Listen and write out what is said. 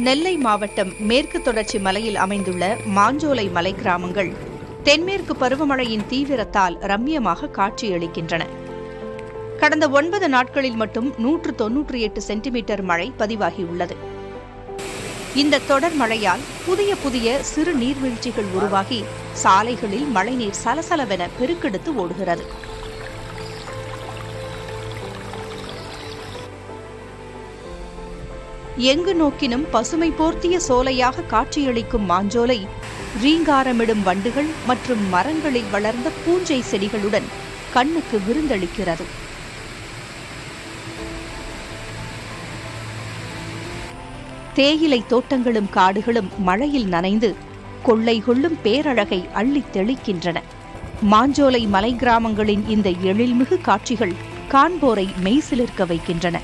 நெல்லை மாவட்டம் மேற்கு தொடர்ச்சி மலையில் அமைந்துள்ள மாஞ்சோலை மலை கிராமங்கள் தென்மேற்கு பருவமழையின் தீவிரத்தால் ரம்மியமாக காட்சியளிக்கின்றன. கடந்த 9 நாட்களில் மட்டும் 198 சென்டிமீட்டர் மழை பதிவாகியுள்ளது. இந்த தொடர் மழையால் புதிய சிறு நீர்வீழ்ச்சிகள் உருவாகி சாலைகளில் மழைநீர் சலசலவென பெருக்கெடுத்து ஓடுகிறது. எங்கு நோக்கினும் பசுமை போர்த்திய சோலையாக காட்சியளிக்கும் மாஞ்சோலை ரீங்காரமிடும் வண்டுகள் மற்றும் மரங்களில் வளர்ந்த பூஞ்சை செடிகளுடன் கண்ணுக்கு விருந்தளிக்கிறது. தேயிலை தோட்டங்களும் காடுகளும் மழையில் நனைந்து கொள்ளை கொள்ளும் பேரழகை அள்ளித் தெளிக்கின்றன. மாஞ்சோலை மலை கிராமங்களின் இந்த எழில்மிகு காட்சிகள் காண்போரை மெய்சிலிர்க்க வைக்கின்றன.